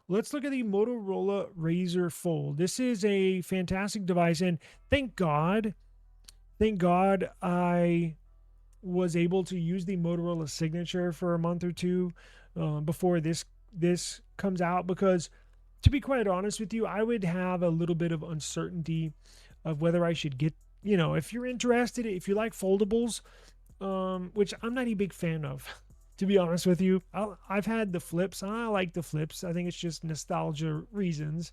let's look at the Motorola Razr Fold. This is a fantastic device, and thank God I was able to use the Motorola signature for a month or two before this comes out, because to be quite honest with you, I would have a little bit of uncertainty of whether I should get, if you're interested, if you like foldables, which I'm not a big fan of, to be honest with you. I've had the flips. I like the flips. I think it's just nostalgia reasons.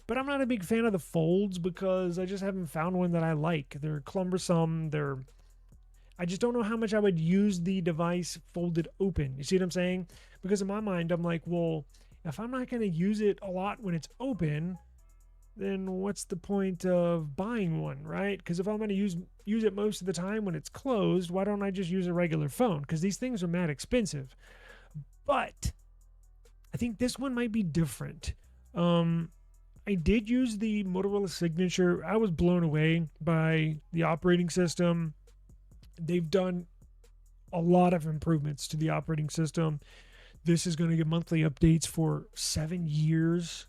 But I'm not a big fan of the folds because I just haven't found one that I like. They're cumbersome. I just don't know how much I would use the device folded open. You see what I'm saying? Because in my mind, I'm like, well, if I'm not going to use it a lot when it's open, then what's the point of buying one, right? Because if I'm going to use it most of the time when it's closed, why don't I just use a regular phone? Because these things are mad expensive. But I think this one might be different. Um, I did use the Motorola Signature. I was blown away by the operating system. They've done a lot of improvements to the operating system. This is going to get monthly updates for 7 years.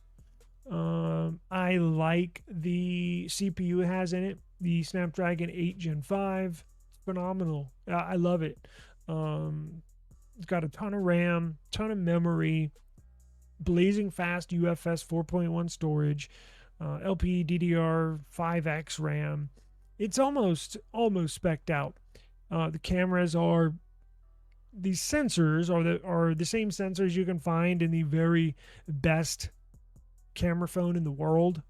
I like the CPU it has in it, the Snapdragon 8 Gen 5. It's phenomenal. I love it. It's got a ton of RAM, ton of memory, blazing fast UFS 4.1 storage, LPDDR5X RAM. It's almost specced out. The cameras are these sensors are the same sensors you can find in the very best camera phone in the world.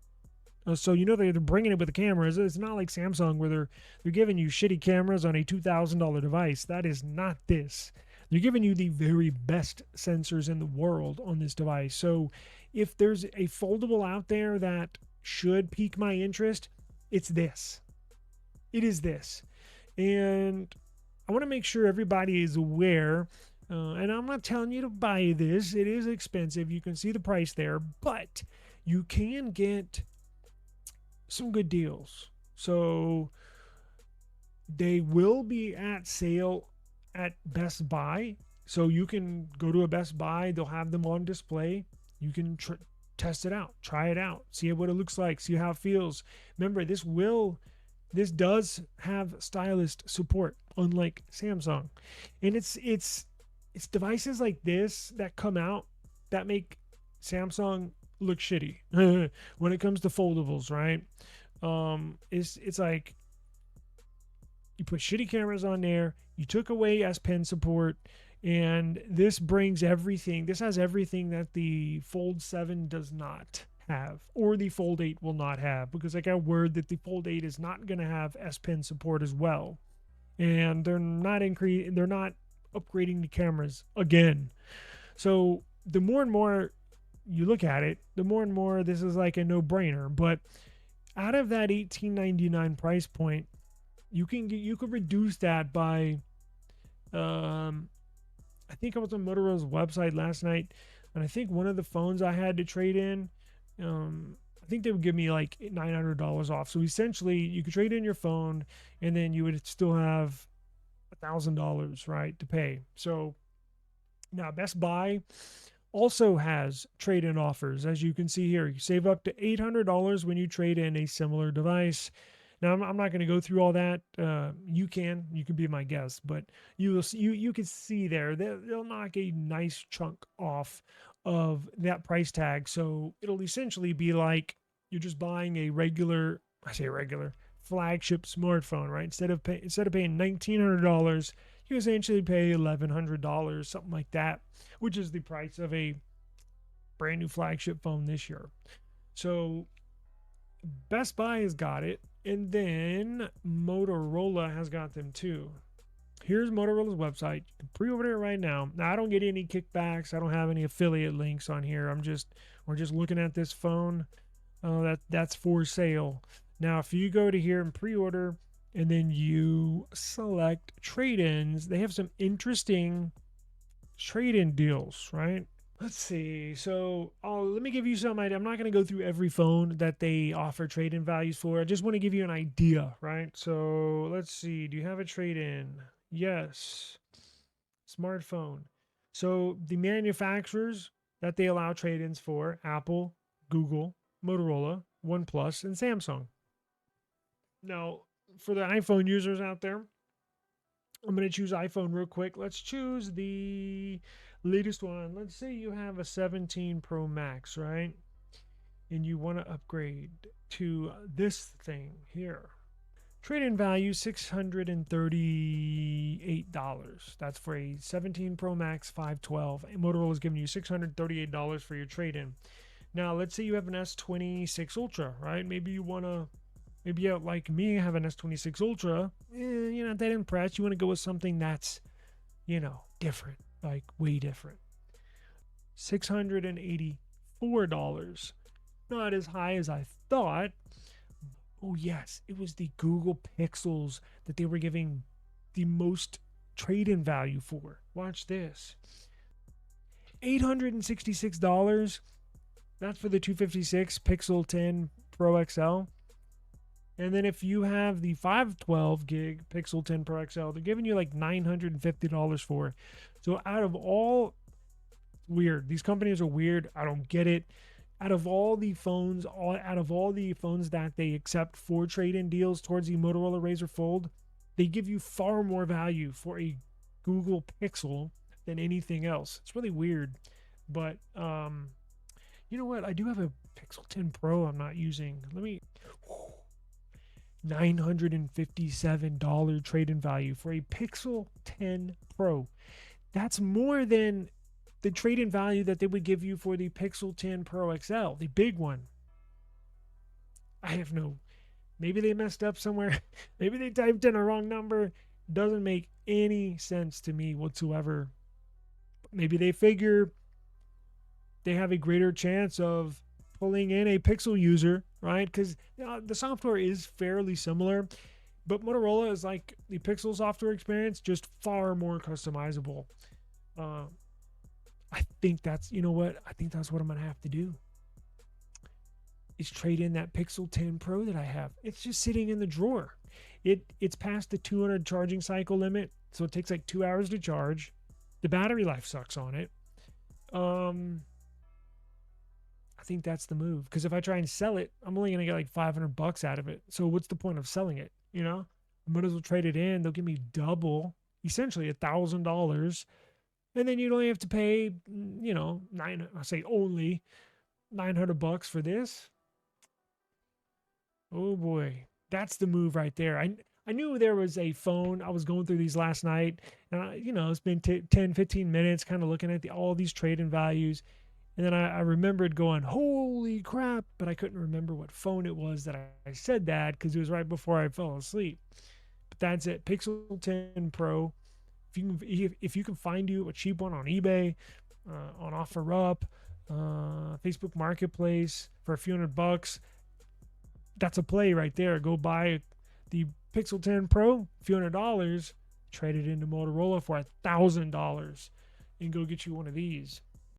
So they're bringing it with the cameras. It's not like Samsung where they're giving you shitty cameras on a $2,000 device. That is not this. They're giving you the very best sensors in the world on this device. So if there's a foldable out there that should pique my interest, it's this. It is this. And I want to make sure everybody is aware. And I'm not telling you to buy this. It is expensive. You can see the price there, but you can get some good deals. So they will be at sale at Best Buy. So you can go to a Best Buy. They'll have them on display. You can test it out, try it out, see what it looks like, see how it feels. Remember, this does have stylist support, unlike Samsung, and it's devices like this that come out that make Samsung look shitty when it comes to foldables, right? It's like you put shitty cameras on there, you took away S Pen support, and this brings everything. This has everything that the Fold 7 does not have, or the Fold 8 will not have, because I got word that the Fold 8 is not going to have S Pen support as well, and they're not upgrading the cameras again. So the more and more you look at it, the more and more this is like a no-brainer. But out of that $18.99 price point, you could reduce that by um I think I was on Motorola's website last night, and I think one of the phones I had to trade in, I think they would give me like $900 off. So essentially, you could trade in your phone, and then you would still have $1,000, right, to pay. So now Best Buy also has trade-in offers, as you can see here. You save up to $800 when you trade in a similar device. Now, I'm not going to go through all that. You can be my guest, but you can see there they'll knock a nice chunk off of that price tag. So it'll essentially be like you're just buying a regular, I say regular, flagship smartphone, right? Instead of paying $1,900, you essentially pay $1,100, something like that, which is the price of a brand new flagship phone this year. So Best Buy has got it, and then Motorola has got them too. Here's Motorola's website. You can pre-order it right now. Now I don't get any kickbacks. I don't have any affiliate links on here. We're just looking at this phone. That's for sale. Now if you go to here and pre-order, and then you select trade-ins, they have some interesting trade-in deals, right? Let's see. So, let me give you some idea. I'm not going to go through every phone that they offer trade-in values for. I just want to give you an idea, right? So, let's see. Do you have a trade-in? Yes. Smartphone. So, the manufacturers that they allow trade-ins for: Apple, Google, Motorola, OnePlus, and Samsung. Now, for the iPhone users out there, I'm going to choose iPhone real quick. Let's choose the latest one. Let's say you have a 17 Pro Max, right? And you want to upgrade to this thing here. Trade-in value $638. That's for a 17 Pro Max 512. And Motorola is giving you $638 for your trade-in. Now, let's say you have an S26 Ultra, right? Maybe you want to, maybe you, like me, have an S26 Ultra. You're not that impressed. You want to go with something that's, different, like way different. $684. Not as high as I thought. Oh, yes, it was the Google Pixels that they were giving the most trade-in value for. Watch this. $866. That's for the 256 Pixel 10 Pro XL. And then if you have the 512 gig Pixel 10 Pro XL, they're giving you like $950 for it. So out of all, weird. These companies are weird. I don't get it. Out of all the phones that they accept for trade-in deals towards the Motorola Razr Fold, they give you far more value for a Google Pixel than anything else. It's really weird. But you know what? I do have a Pixel 10 Pro I'm not using. $957 trade-in value for a Pixel 10 Pro. That's more than the trade-in value that they would give you for the Pixel 10 Pro XL, the big one. Maybe they messed up somewhere. Maybe they typed in a wrong number. Doesn't make any sense to me whatsoever. Maybe they figure they have a greater chance of pulling in a Pixel user, right? Because the software is fairly similar, but Motorola is like the Pixel software experience, just far more customizable. I think that's what I'm gonna have to do, is trade in that Pixel 10 Pro that I have. It's just sitting in the drawer. It's past the 200 charging cycle limit, so it takes like 2 hours to charge. The battery life sucks on it. I think that's the move, because if I try and sell it, I'm only gonna get like $500 out of it. So what's the point of selling it? I might as well trade it in. They'll give me double, essentially $1,000. And then you'd only have to pay, only $900 for this. Oh boy, that's the move right there. I knew there was a phone. I was going through these last night, and it's been 10, 15 minutes kind of looking at all these trade-in values. And then I remembered going, holy crap, but I couldn't remember what phone it was that I said that, because it was right before I fell asleep. But that's it. Pixel 10 Pro. If you can find you a cheap one on eBay, on OfferUp, Facebook Marketplace for a few $100, that's a play right there. Go buy the Pixel 10 Pro, a few $100, trade it into Motorola for $1,000, and go get you one of these.